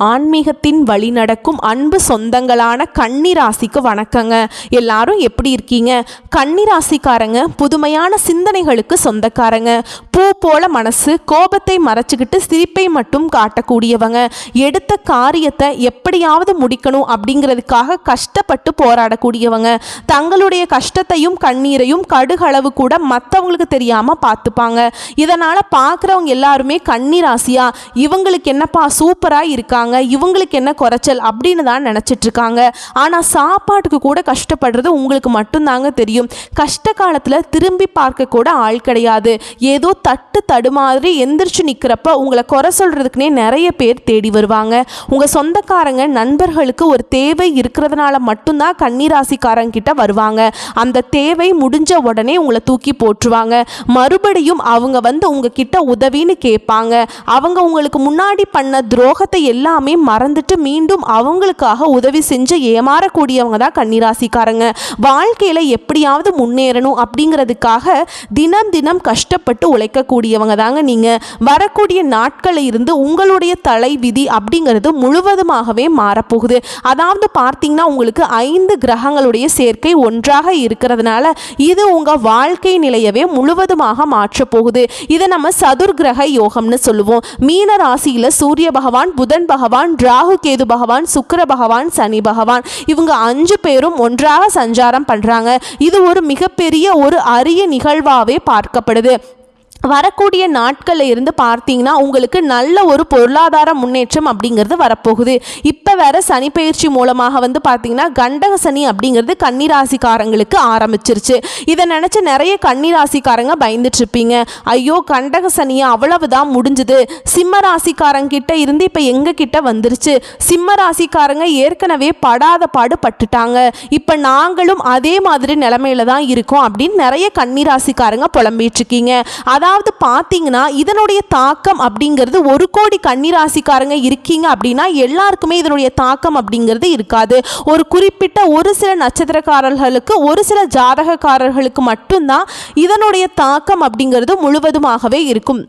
ஆன்மீகத்தின் வழி நடக்கும் அன்பு சொந்தங்களான கன்னிராசிக்கு வணக்கங்க. எல்லாரும் எப்படி இருக்கீங்க? கன்னிராசிக்காரங்க புதுமையான சிந்தனைகளுக்கு சொந்தக்காரங்க. பூ போல மனசு, கோபத்தை மறைச்சிக்கிட்டு சிரிப்பை மட்டும் காட்டக்கூடியவங்க. எடுத்த காரியத்தை எப்படியாவது முடிக்கணும் அப்படிங்கிறதுக்காக கஷ்டப்பட்டு போராடக்கூடியவங்க. தங்களுடைய கஷ்டத்தையும் கண்ணீரையும் கடுகளவு கூட மற்றவங்களுக்கு தெரியாம பார்த்துப்பாங்க. இதனால பார்க்குறவங்க எல்லாருமே கன்னிராசியா இவங்களுக்கு என்னப்பா சூப்பரா இருக்காங்க, இவங்களுக்கு என்ன குறைச்சல் அப்படின்னு தான் நினைச்சிட்டு இருக்காங்க. ஆனா சாப்பாட்டுக்கு கூட கஷ்டப்படுறது உங்களுக்கு மட்டும்தாங்க தெரியும். கஷ்ட காலத்துல திரும்பி பார்க்க கூட ஆள் கிடையாது. ஏதோ தட்டு தடுமாறி எந்திரிச்சு நிக்கிறப்ப உங்களை குறை சொல்றதுக்குனே நிறைய பேர் தேடி வருவாங்க. உங்க சொந்தக்காரங்க நண்பர்களுக்கு ஒரு தேவை இருக்கிறதுனால மட்டும்தான் கன்னிராசிக்காரங்க கிட்ட வருவாங்க. அந்த தேவை முடிஞ்ச உடனே உங்களை தூக்கி போட்டுருவாங்க. மறுபடியும் அவங்க வந்து உங்ககிட்ட உதவின்னு கேட்பாங்க. அவங்க உங்களுக்கு முன்னாடி பண்ண துரோகத்தை எல்லாமே மறந்துட்டு மீண்டும் அவங்களுக்காக உதவி செஞ்சு ஏமாறக்கூடியவங்க தான் கன்னிராசிக்காரங்க. வாழ்க்கையில எப்படியாவது முன்னேறணும் அப்படிங்கிறதுக்காக தினம் தினம் கஷ்டப்பட்டு உழைக்கக்கூடியவங்க தாங்க நீங்க. வரக்கூடிய நாட்களில் இருந்து உங்களுடைய தலை விதி அப்படிங்கிறது முழுவதுமாகவே மாறப்போகுது. அதாவது பார்த்தீங்கன்னா உங்களுக்கு 5 கிரகங்களுடைய சேர்க்கை ஒன்றாக இருக்கிறதுனால இது உங்க வாழ்க்கை நிலையவே முழுவதுமாக மாற்றப்போகுது. இதை நம்ம சதுர்கிரக யோகம்னு சொல்லுவோம். மீன ராசியில சூரிய பகவான், புதன் பகவான், ராகு கேது பகவான், சுக்கிர பகவான், சனி பகவான் இவங்க 5 பேரும் ஒன்றாக சஞ்சாரம் பண்றாங்க. இது ஒரு மிகப்பெரிய ஒரு அரிய நிகழ்வாகவே பார்க்கப்படுது. வரக்கூடிய நாட்களில் இருந்து பார்த்தீங்கன்னா உங்களுக்கு நல்ல ஒரு பொருளாதார முன்னேற்றம் அப்படிங்கிறது வரப்போகுது. இப்போ வேற சனி பயிற்சி மூலமாக வந்து பார்த்தீங்கன்னா கண்டக சனி அப்படிங்கிறது கன்னிராசிக்காரங்களுக்கு ஆரம்பிச்சிருச்சு. இதை நினச்சி நிறைய கன்னிராசிக்காரங்க பயந்துட்டு இருப்பீங்க. ஐயோ கண்டக சனியை அவ்வளவுதான் முடிஞ்சுது, சிம்ம ராசிக்காரங்கிட்ட இருந்து இப்போ எங்கள் கிட்ட வந்துருச்சு, சிம்ம ராசிக்காரங்க ஏற்கனவே படாத பாடு பட்டுட்டாங்க, இப்போ நாங்களும் அதே மாதிரி நிலைமையில தான் இருக்கோம் அப்படின்னு நிறைய கன்னிராசிக்காரங்க புலம்பிட்டு இருக்கீங்க. அதாவது பார்த்தீங்கன்னா இதனுடைய தாக்கம் அப்படிங்கிறது 1 கோடி கன்னிராசிக்காரங்க இருக்கீங்க அப்படின்னா எல்லாருக்குமே இதனுடைய தாக்கம் அப்படிங்கிறது இருக்காது. ஒரு குறிப்பிட்ட ஒரு சில நட்சத்திரக்காரர்களுக்கு, ஒரு சில ஜாதகக்காரர்களுக்கு மட்டும்தான் இதனுடைய தாக்கம் அப்படிங்கிறது முழுவதுமாகவே இருக்கும்.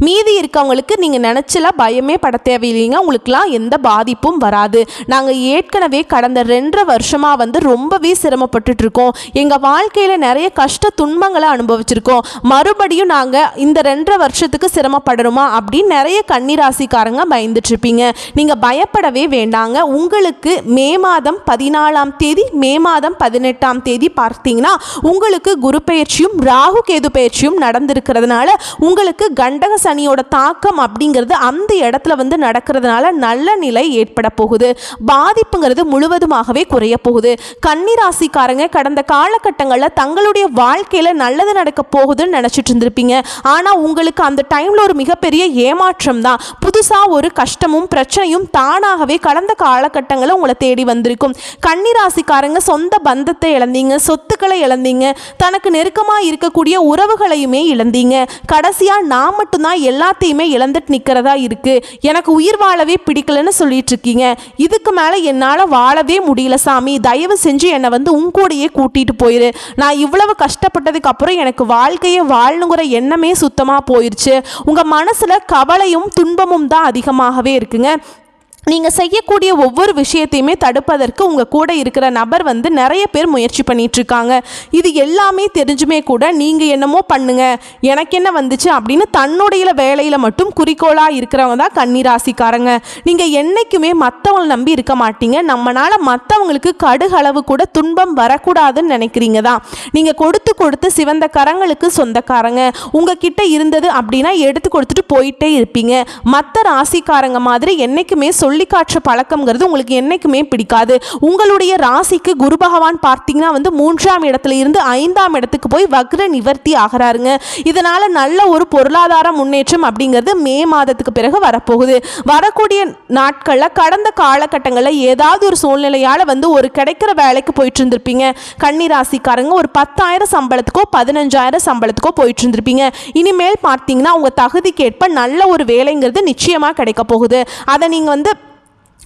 மீதி இருக்கவங்களுக்கு நீங்கள் நினச்சலாம் பயமே பட தேவையில்லைங்க. உங்களுக்குலாம் எந்த பாதிப்பும் வராது. நாங்கள் ஏற்கனவே கடந்த 2.5 வருஷமாக வந்து ரொம்பவே சிரமப்பட்டுட்ருக்கோம். எங்கள் வாழ்க்கையில் நிறைய கஷ்ட துன்பங்களை அனுபவிச்சிருக்கோம். மறுபடியும் நாங்கள் இந்த 2.5 வருஷத்துக்கு சிரமப்படணுமா அப்படின்னு நிறைய கன்னிராசிக்காரங்க பயந்துட்டுருப்பீங்க. நீங்கள் பயப்படவே வேண்டாங்க. உங்களுக்கு மே மாதம் 14ஆம் தேதி, மே மாதம் 18ஆம் தேதி பார்த்தீங்கன்னா உங்களுக்கு குரு பயிற்சியும் ராகு கேது பயிற்சியும் நடந்திருக்கிறதுனால உங்களுக்கு கண்ட சனியோட தாக்கம் அப்படிங்கிறது அந்த இடத்துல வந்து நடக்கிறதுனால நல்ல நிலை ஏற்பட போகுது. பாதிப்புங்கிறது முழுவதுமாகவே குறைய போகுது. கன்னிராசிக்காரங்க கடந்த காலகட்டங்களில் தங்களுடைய வாழ்க்கையில நல்லது நடக்க போகுதுன்னு நினைச்சிட்டு இருந்திருப்பீங்க. ஆனா உங்களுக்கு அந்த டைம்ல ஒரு மிகப்பெரிய ஏமாற்றம் தான். புதுசா ஒரு கஷ்டமும் பிரச்சனையும் தானாகவே கடந்த காலகட்டங்களில் உங்களை தேடி வந்திருக்கும். கன்னிராசிக்காரங்க சொந்த பந்தத்தை இழந்தீங்க, சொத்துக்களை இழந்தீங்க, தனக்கு நெருக்கமா இருக்கக்கூடிய உறவுகளையுமே இழந்தீங்க. கடைசியா நான் மட்டும்தான் எல்லாத்தையுமே இழந்துட்டு நிற்கிறதா இருக்கு, எனக்கு உயிர் வாழவே பிடிக்கலன்னு சொல்லிட்டு இருக்கீங்க. இதுக்கு மேலே என்னால் வாழவே முடியல சாமி, தயவு செஞ்சு என்னை வந்து உங்கூடையே கூட்டிட்டு போயிரு. நான் இவ்வளவு கஷ்டப்பட்டதுக்கு அப்புறம் எனக்கு வாழ்க்கையை வாழணுங்கிற எண்ணமே சுத்தமாக போயிடுச்சு. உங்கள் மனசில் கவலையும் துன்பமும் தான் அதிகமாகவே இருக்குங்க. நீங்கள் செய்யக்கூடிய ஒவ்வொரு விஷயத்தையுமே தடுப்பதற்கு உங்கள் கூட இருக்கிற நபர் வந்து நிறைய பேர் முயற்சி பண்ணிகிட்ருக்காங்க. இது எல்லாமே தெரிஞ்சுமே கூட நீங்கள் என்னமோ பண்ணுங்க, எனக்கு என்ன வந்துச்சு அப்படின்னு தன்னுடைய வேலையில் மட்டும் குறிக்கோளாக இருக்கிறவங்க தான் கன்னிராசிக்காரங்க. நீங்கள் என்றைக்குமே மற்றவங்களை நம்பி இருக்க மாட்டீங்க. நம்மளால் மற்றவங்களுக்கு கடுகளவு கூட துன்பம் வரக்கூடாதுன்னு நினைக்கிறீங்க தான். நீங்கள் கொடுத்து கொடுத்து சிவந்த கரங்களுக்கு சொந்தக்காரங்க. உங்ககிட்ட இருந்தது அப்படின்னா எடுத்து கொடுத்துட்டு போயிட்டே இருப்பீங்க. மற்ற ராசிக்காரங்க மாதிரி என்றைக்குமே காற்ற பழக்கம்ங்கிறது உங்களுக்கு என்னைக்குமே பிடிக்காது. உங்களுடைய ராசிக்கு குரு பகவான் பார்த்தீங்கன்னா வந்து 3ஆம் இடத்துல இருந்து 5ஆம் இடத்துக்கு போய் வக்ர நிவர்த்தி ஆகிறாருங்க. இதனால நல்ல ஒரு பொருளாதார முன்னேற்றம் அப்படிங்கிறது மே மாதத்துக்கு பிறகு வரப்போகுது. வரக்கூடிய நாட்களில் கடந்த காலகட்டங்களில் ஏதாவது ஒரு சூழ்நிலையால் வந்து ஒரு கிடைக்கிற வேலைக்கு போயிட்டு இருந்திருப்பீங்க. கன்னிராசிக்காரங்க ஒரு 10,000 சம்பளத்துக்கோ 15,000 சம்பளத்துக்கோ போயிட்டு இருந்திருப்பீங்க. இனிமேல் பார்த்தீங்கன்னா உங்கள் தகுதிக்கேற்ப நல்ல ஒரு வேலைங்கிறது நிச்சயமாக கிடைக்க போகுது. அதை நீங்கள் வந்து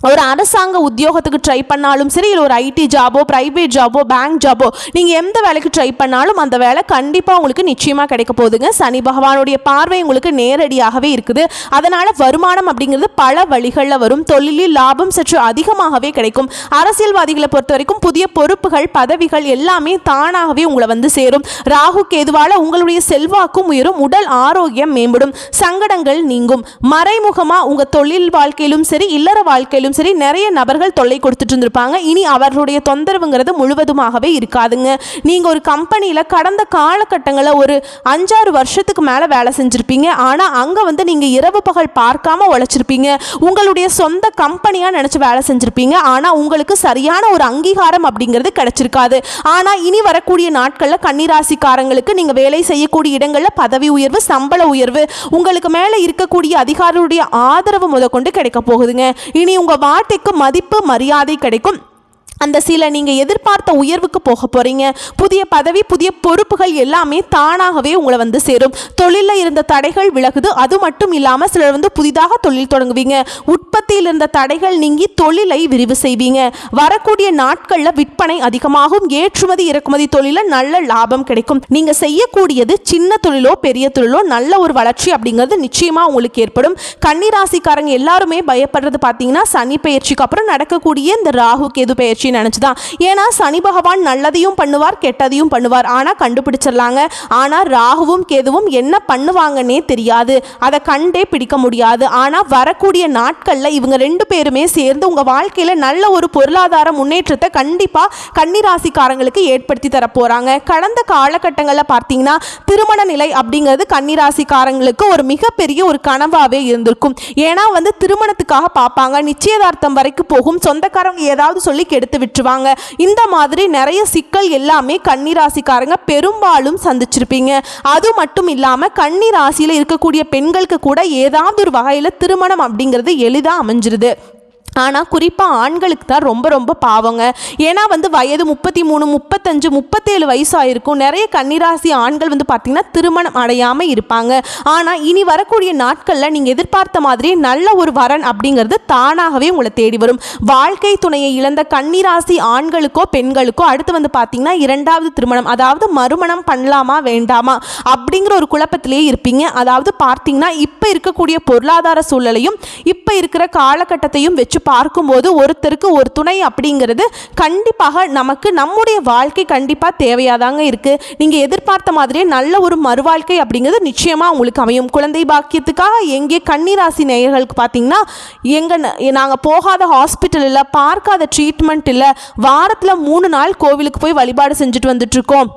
ஒரு அரசாங்க உத்தியோகத்துக்கு ட்ரை பண்ணாலும் சரி, இல்லை ஒரு ஐடி ஜாபோ, ப்ரைவேட் ஜாபோ, பேங்க் ஜாபோ, நீங்கள் எந்த வேலைக்கு ட்ரை பண்ணாலும் அந்த வேலை கண்டிப்பாக உங்களுக்கு நிச்சயமாக கிடைக்க போகுதுங்க. சனி பகவானுடைய பார்வை உங்களுக்கு நேரடியாகவே இருக்குது. அதனால் வருமானம் அப்படிங்கிறது பல வழிகளில் வரும். தொழிலில் லாபம் சற்று அதிகமாகவே கிடைக்கும். அரசியல்வாதிகளை பொறுத்த வரைக்கும் புதிய பொறுப்புகள், பதவிகள் எல்லாமே தானாகவே உங்களை வந்து சேரும். ராகு கேதுவால் உங்களுடைய செல்வாக்கும் உயரும். உடல் ஆரோக்கியம் மேம்படும். சங்கடங்கள் நீங்கும். மறைமுகமாக உங்கள் தொழில் வாழ்க்கையிலும் சரி, இல்லற வாழ்க்கையிலும் சரி, நிறைய நபர்கள் தொல்லை கொடுத்துட்டு இருந்திருப்பாங்க. இனி அவர்களுடைய தொந்தரவுங்கிறது முழுவதுமாகவே இருக்காதுங்க. நீங்க ஒரு கம்பெனியில் கடந்த காலகட்டங்களில் ஒரு 5-6 வருஷத்துக்கு மேல வேலை செஞ்சிருப்பீங்க. ஆனா அங்க வந்து நீங்க இரவு பகல் பார்க்காம உழைச்சிருப்பீங்க. உங்களுடைய சொந்த கம்பெனியா நினைச்சு வேலை செஞ்சிருப்பீங்க. ஆனா உங்களுக்கு சரியான ஒரு அங்கீகாரம் அப்படிங்கிறது கிடைச்சிருக்காது. ஆனா இனி வரக்கூடிய நாட்கள்ல கன்னிராசிக்காரங்களுக்கு நீங்க வேலை செய்யக்கூடிய இடங்கள்ல பதவி உயர்வு, சம்பள உயர்வு, உங்களுக்கு மேல இருக்கக்கூடிய அதிகாரியுடைய ஆதரவு முதற்கொண்டு கிடைக்க போகுதுங்க. இனி உங்க வார்த்தைக்கு மதிப்பு, மரியாதை கிடைக்கும். அந்த சில நீங்கள் எதிர்பார்த்த உயர்வுக்கு போக போகிறீங்க. புதிய பதவி, புதிய பொறுப்புகள் எல்லாமே தானாகவே உங்களை வந்து சேரும். தொழிலில் இருந்த தடைகள் விலகுது. அது மட்டும் இல்லாமல் சிலர் வந்து புதிதாக தொழில் தொடங்குவீங்க. உற்பத்தியில் இருந்த தடைகள் நீங்கி தொழிலை விரிவு செய்வீங்க. வரக்கூடிய நாட்களில் விற்பனை அதிகமாகும். ஏற்றுமதி இறக்குமதி தொழிலில் நல்ல லாபம் கிடைக்கும். நீங்கள் செய்யக்கூடியது சின்ன தொழிலோ பெரிய தொழிலோ நல்ல ஒரு வளர்ச்சி அப்படிங்கிறது நிச்சயமாக உங்களுக்கு ஏற்படும். கன்னிராசிக்காரங்க எல்லாருமே பயப்படுறது பார்த்தீங்கன்னா சனி பெயர்ச்சிக்கு அப்புறம் நடக்கக்கூடிய இந்த ராகு கேது பெயர்ச்சி நினைச்சுதான். ஏன்னா சனி பகவான் நல்லதையும் பண்ணுவார், கெட்டதையும் பண்ணுவார். ஆனா கண்டுபிடிச்சிடலாங்க. ஆனா ராகுவும் கேதுவும் என்ன பண்ணுவாங்கன்னே தெரியாது. அதை கண்டே பிடிக்க முடியாது. ஆனா வரக்கூடிய நாட்கள்ல இவங்க 2 பேருமே சேர்ந்து உங்க வாழ்க்கையில நல்ல ஒரு பொருளாதார முன்னேற்றத்தை கண்டிப்பா கன்னிராசிக்காரங்களுக்கு ஏற்படுத்தி தர போறாங்க. கடந்த காலகட்டங்களில் பார்த்தீங்கன்னா திருமண நிலை அப்படிங்கிறது கன்னிராசிக்காரங்களுக்கு ஒரு மிகப்பெரிய ஒரு கனவாவே இருந்திருக்கும். ஏன்னா வந்து திருமணத்துக்காக பார்ப்பாங்க, நிச்சயதார்த்தம் வரைக்கும் போகும், சொந்தக்காரங்க ஏதாவது சொல்லி கெடுத்து விட்டுருவாங்க. இந்த மாதிரி நிறைய சிக்கல் எல்லாமே கன்னிராசிக்காரங்க பெரும்பாலும் சந்திச்சிருப்பீங்க. அது மட்டும் இல்லாமல் கன்னிராசியில் இருக்கக்கூடிய பெண்களுக்கு கூட ஏதாவது ஒரு வகையில் திருமணம் அப்படிங்கிறது எளிதாக அமைஞ்சிருது. ஆனால் குறிப்பாக ஆண்களுக்கு தான் ரொம்ப ரொம்ப பாவங்க. ஏன்னா வந்து வயது 33, 35, 37 வயசு ஆயிருக்கும். நிறைய கன்னிராசி ஆண்கள் வந்து பார்த்திங்கன்னா திருமணம் அடையாமல் இருப்பாங்க. ஆனால் இனி வரக்கூடிய நாட்களில் நீங்கள் எதிர்பார்த்த மாதிரி நல்ல ஒரு வரன் அப்படிங்கிறது தானாகவே உங்களை தேடி வரும். வாழ்க்கை துணையை இழந்த கன்னிராசி ஆண்களுக்கோ பெண்களுக்கோ அடுத்து வந்து பார்த்திங்கன்னா 2வது திருமணம், அதாவது மறுமணம் பண்ணலாமா வேண்டாமா அப்படிங்கிற ஒரு குழப்பத்திலேயே இருப்பீங்க. அதாவது பார்த்திங்கன்னா இப்போ இருக்கக்கூடிய பொருளாதார சூழலையும் இப்போ இருக்கிற காலகட்டத்தையும் வச்சு பார்க்கும்போது ஒருத்தருக்கு ஒரு துணை அப்படிங்கிறது கண்டிப்பாக நமக்கு நம்முடைய வாழ்க்கை கண்டிப்பாக தேவையாதாங்க இருக்கு. நீங்க எதிர்பார்த்த மாதிரியே நல்ல ஒரு மறுவாழ்க்கை அப்படிங்கிறது நிச்சயமா உங்களுக்கு அமையும். குழந்தை பாக்கியத்துக்காக எங்கே கன்னிராசி நேயர்களுக்கு பார்த்தீங்கன்னா நாங்கள் போகாத ஹாஸ்பிட்டல் இல்லை, பார்க்காத ட்ரீட்மெண்ட் இல்லை, வாரத்தில் 3 நாள் கோவிலுக்கு போய் வழிபாடு செஞ்சுட்டு வந்துட்டு இருக்கோம்,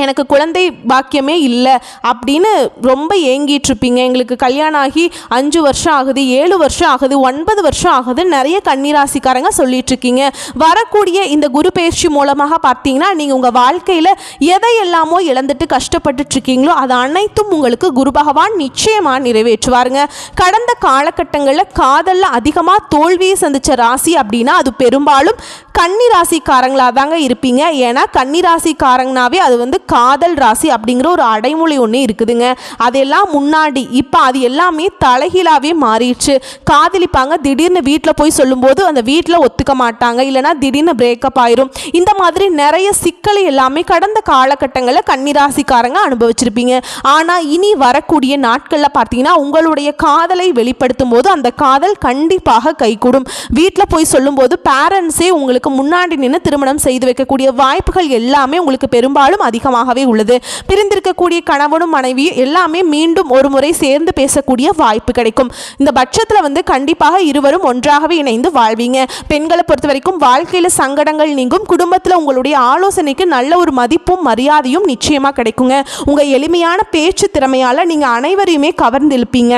எனக்கு குழந்தை பாக்கியமே இல்லை அப்படின்னு ரொம்ப ஏங்கிட்டு இருப்பீங்க. எங்களுக்கு கல்யாணம் ஆகி 5 வருஷம் ஆகுது, 7 வருஷம் ஆகுது, 9 வருஷம் ஆகுது, நிறைய கன்னிராசிக்காரங்க சொல்லிட்டு இருக்கீங்க. வரக்கூடிய இந்த குரு பயிற்சி மூலமாக பார்த்தீங்கன்னா நீங்கள் உங்கள் வாழ்க்கையில் எதையெல்லாமோ இழந்துட்டு கஷ்டப்பட்டுட்டு இருக்கீங்களோ அது அனைத்தும் உங்களுக்கு குரு பகவான் நிச்சயமாக நிறைவேற்றுவாருங்க. கடந்த காலகட்டங்களில் காதலில் அதிகமாக தோல்வியை சந்தித்த ராசி அப்படின்னா அது பெரும்பாலும் கன்னிராசிக்காரங்களாக தாங்க இருப்பீங்க. ஏன்னா கன்னிராசிக்காரங்கனாவே அது வந்து காதல் ராசி அப்படிங்கிற ஒரு அடைமொழி ஒன்று இருக்குதுங்க. அதெல்லாம் முன்னாடி, இப்போ அது எல்லாமே தலைகீழாவே மாறிடுச்சு. காதலிப்பாங்க, திடீர்னு வீட்டில் போய் சொல்லும்போது அந்த வீட்டில் ஒத்துக்க மாட்டாங்க, இல்லைனா திடீர்னு பிரேக்கப் ஆயிரும். இந்த மாதிரி நிறைய சிக்கலை எல்லாமே கடந்த காலகட்டங்களில் கன்னிராசிக்காரங்க அனுபவிச்சிருப்பீங்க. ஆனால் இனி வரக்கூடிய நாட்களில் பார்த்தீங்கன்னா உங்களுடைய காதலை வெளிப்படுத்தும் போது அந்த காதல் கண்டிப்பாக கைகூடும். வீட்டில் போய் சொல்லும்போது பேரண்ட்ஸே உங்களுக்கு முன்னாடி நின்று திருமணம் செய்து வைக்கக்கூடிய வாய்ப்புகள் எல்லாமே உங்களுக்கு பெரும்பாலும் அதிகமாகவே உள்ளது. பிரிந்திருக்கக்கூடிய கணவனும் மனைவியும் எல்லாமே மீண்டும் ஒரு முறை சேர்ந்து பேசக்கூடிய வாய்ப்பு கிடைக்கும். இந்த பட்சத்தில் வந்து கண்டிப்பாக இருவரும் ஒன்றாகவே இணைந்து வாழ்வீங்க. பெண்களை பொறுத்த வரைக்கும் வாழ்க்கையில் சங்கடங்கள் நீங்கும். குடும்பத்தில் உங்களுடைய ஆலோசனைக்கு நல்ல ஒரு மதிப்பும் மரியாதையும் நிச்சயமா கிடைக்குங்க. உங்க எளிமையான பேச்சு திறமையால நீங்க அனைவரையுமே கவர்ந்து இழுப்பீங்க.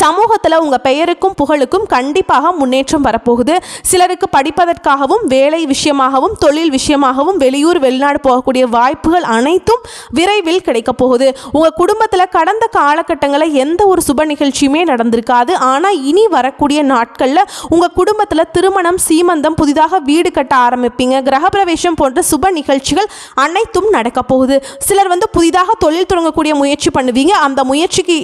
சமூகத்தில் உங்கள் பெயருக்கும் புகழுக்கும் கண்டிப்பாக முன்னேற்றம் வரப்போகுது. சிலருக்கு படிப்பதற்காகவும் வேலை விஷயமாகவும் தொழில் விஷயமாகவும் வெளியூர் வெளிநாடு போகக்கூடிய வாய்ப்புகள் அனைத்தும் விரைவில் கிடைக்க போகுது. உங்கள் குடும்பத்தில் கடந்த காலகட்டங்களில் எந்த ஒரு சுப நிகழ்ச்சியுமே நடந்திருக்காது. ஆனால் இனி வரக்கூடிய நாட்களில் உங்கள் குடும்பத்தில் திருமணம், சீமந்தம், புதிதாக வீடு கட்ட ஆரம்பிப்பீங்க. கிரகப்பிரவேசம் போன்ற சுப நிகழ்ச்சிகள் அனைத்தும் நடக்க போகுது. சிலர் வந்து புதிதாக தொழில் தொடங்கக்கூடிய முயற்சி பண்ணுவீங்க. அந்த முயற்சிக்கு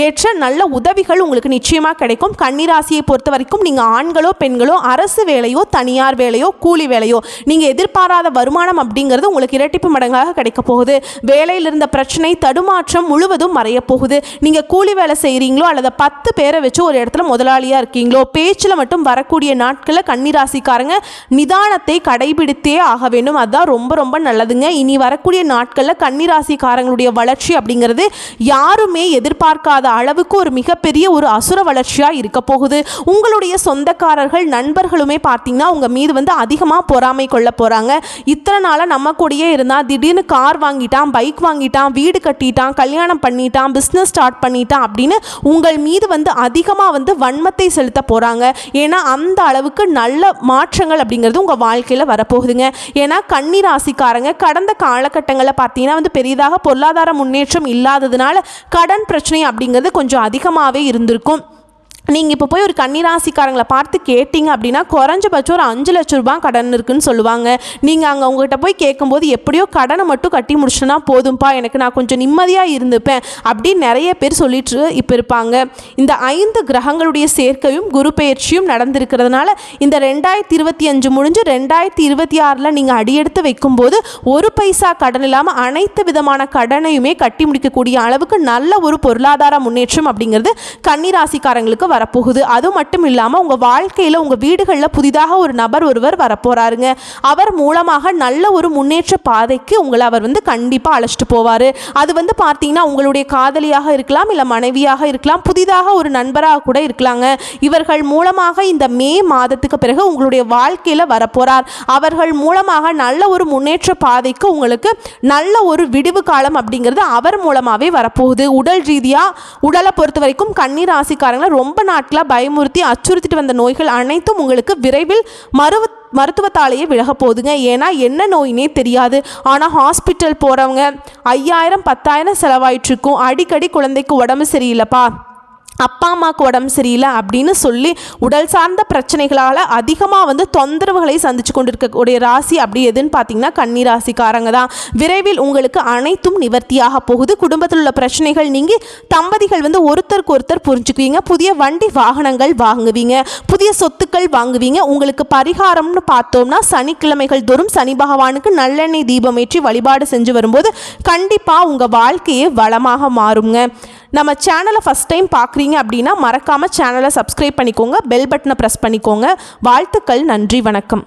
ஏற்ற நல்ல உதவி உதவிகள் உங்களுக்கு நிச்சயமாக கிடைக்கும். கன்னிராசியை பொறுத்த வரைக்கும் நீங்கள் ஆண்களோ பெண்களோ அரசு வேலையோ தனியார் வேலையோ கூலி வேலையோ நீங்கள் எதிர்பாராத வருமானம் அப்படிங்கிறது உங்களுக்கு இரட்டிப்பு மடங்காக கிடைக்க போகுது. வேலையில் இருந்த பிரச்சனை தடுமாற்றம் முழுவதும் மறைய போகுது. நீங்கள் கூலி வேலை செய்கிறீங்களோ அல்லது 10 பேரை வச்சு ஒரு இடத்துல முதலாளியாக இருக்கீங்களோ, பேச்சில் மட்டும் வரக்கூடிய நாட்களில் கன்னிராசிக்காரங்க நிதானத்தை கடைபிடித்தே ஆக வேண்டும். அதுதான் ரொம்ப ரொம்ப நல்லதுங்க. இனி வரக்கூடிய நாட்களில் கன்னிராசிக்காரங்களுடைய வளர்ச்சி அப்படிங்கிறது யாருமே எதிர்பார்க்காத அளவுக்கு ஒரு மிகப்பெரிய ஒரு அசுர வளர்ச்சியாக இருக்க போகுது. உங்களுடைய சொந்தக்காரர்கள் நண்பர்களுமே பார்த்தீங்கன்னா உங்கள் மீது அதிகமாக பொறாமை கொள்ள போகிறாங்க. இத்தனை நாளாக நம்ம கூடயே இருந்தால் திடீர்னு கார் வாங்கிட்டான், பைக் வாங்கிட்டான், வீடு கட்டிட்டான், கல்யாணம் பண்ணிட்டான், பிஸ்னஸ் ஸ்டார்ட் பண்ணிட்டான் அப்படின்னு உங்கள் மீது அதிகமாக வன்மத்தை செலுத்த போகிறாங்க. ஏன்னா அந்த அளவுக்கு நல்ல மாற்றங்கள் அப்படிங்கிறது உங்கள் வாழ்க்கையில் வரப்போகுதுங்க. ஏன்னா கன்னிராசிக்காரங்க கடந்த காலகட்டங்களில் பார்த்தீங்கன்னா பெரிதாக பொருளாதார முன்னேற்றம் இல்லாததுனால கடன் பிரச்சனை அப்படிங்கிறது கொஞ்சம் அதிகமாகவே இருந்திருக்கும். நீங்கள் இப்போ போய் ஒரு கன்னிராசிக்காரங்களை பார்த்து கேட்டிங்க அப்படின்னா குறைஞ்சபட்சம் ஒரு 5 லட்ச ரூபாய் கடன் இருக்குன்னு சொல்லுவாங்க. நீங்கள் அங்கே அவங்ககிட்ட போய் கேட்கும்போது எப்படியோ கடனை மட்டும் கட்டி முடிச்சுன்னா போதும்பா, எனக்கு நான் கொஞ்சம் நிம்மதியாக இருந்துப்பேன் அப்படின்னு நிறைய பேர் சொல்லிட்டு இப்போ இருப்பாங்க. இந்த 5 கிரகங்களுடைய சேர்க்கையும் குரு பெயர்ச்சியும் நடந்திருக்கிறதுனால இந்த 2025 முடிஞ்சு 2026 நீங்கள் அடியெடுத்து வைக்கும்போது ஒரு பைசா கடன் இல்லாமல் அனைத்து விதமான கடனையுமே கட்டி முடிக்கக்கூடிய அளவுக்கு நல்ல ஒரு பொருளாதார முன்னேற்றம் அப்படிங்கிறது கன்னிராசிக்காரங்களுக்கு வரப்போகுது. அது மட்டும் இல்லாமல் உங்கள் வாழ்க்கையில் உங்கள் வீடுகளில் புதிதாக ஒரு நபர் ஒருவர் வரப்போகிறாருங்க. அவர் மூலமாக நல்ல ஒரு முன்னேற்ற பாதைக்கு உங்களை அவர் கண்டிப்பாக அழைச்சிட்டு போவார். அது பார்த்தீங்கன்னா உங்களுடைய காதலியாக இருக்கலாம், இல்லை மனைவியாக இருக்கலாம், புதிதாக ஒரு நண்பராக கூட இருக்கலாங்க. இவர்கள் மூலமாக இந்த மே மாதத்துக்கு பிறகு உங்களுடைய வாழ்க்கையில் வரப்போகிறார். அவர்கள் மூலமாக நல்ல ஒரு முன்னேற்ற பாதைக்கு உங்களுக்கு நல்ல ஒரு விடிவு காலம் அப்படிங்கிறது அவர் மூலமாகவே வரப்போகுது. உடல் ரீதியாக உடலை பொறுத்த வரைக்கும் கன்னிராசிக்காரங்களை ரொம்ப நாட்களாக பயமுறுத்தி அச்சுறுத்திட்டு வந்த நோய்கள் அனைத்தும் உங்களுக்கு விரைவில் மருத்துவத்தாலேயே விலக போகுதுங்க. ஏன்னா என்ன நோயினே தெரியாது. ஆனால் ஹாஸ்பிட்டல் போகிறவங்க 5000 10,000 செலவாயிட்ருக்கும். அடிக்கடி குழந்தைக்கு உடம்பு சரியில்லைப்பா, அப்பா அம்மாவுக்கு உடம்பு சரியில்லை அப்படின்னு சொல்லி உடல் சார்ந்த பிரச்சனைகளால் அதிகமாக தொந்தரவுகளை சந்திச்சு கொண்டிருக்கக்கூடிய ராசி அப்படி எதுன்னு பார்த்தீங்கன்னா கன்னிராசிக்காரங்க தான். விரைவில் உங்களுக்கு அனைத்தும் நிவர்த்தியாக போகுது. குடும்பத்தில் உள்ள பிரச்சனைகள் நீங்கி தம்பதிகள் ஒருத்தருக்கு ஒருத்தர் புரிஞ்சுக்குவீங்க. புதிய வண்டி வாகனங்கள் வாங்குவீங்க, புதிய சொத்துக்கள் வாங்குவீங்க. உங்களுக்கு பரிகாரம்னு பார்த்தோம்னா சனிக்கிழமைகள் தோறும் சனி பகவானுக்கு நல்லெண்ணெய் தீபம் ஏற்றி வழிபாடு செஞ்சு வரும்போது கண்டிப்பாக உங்கள் வாழ்க்கையே வளமாக மாறுங்க. நம்ம சேனலை ஃபஸ்ட் டைம் பார்க்குறீங்க அப்படின்னா மறக்காமல் சேனலை சப்ஸ்கிரைப் பண்ணிக்கோங்க, பெல் பட்டனை ப்ரெஸ் பண்ணிக்கோங்க. வாழ்த்துக்கள், நன்றி, வணக்கம்.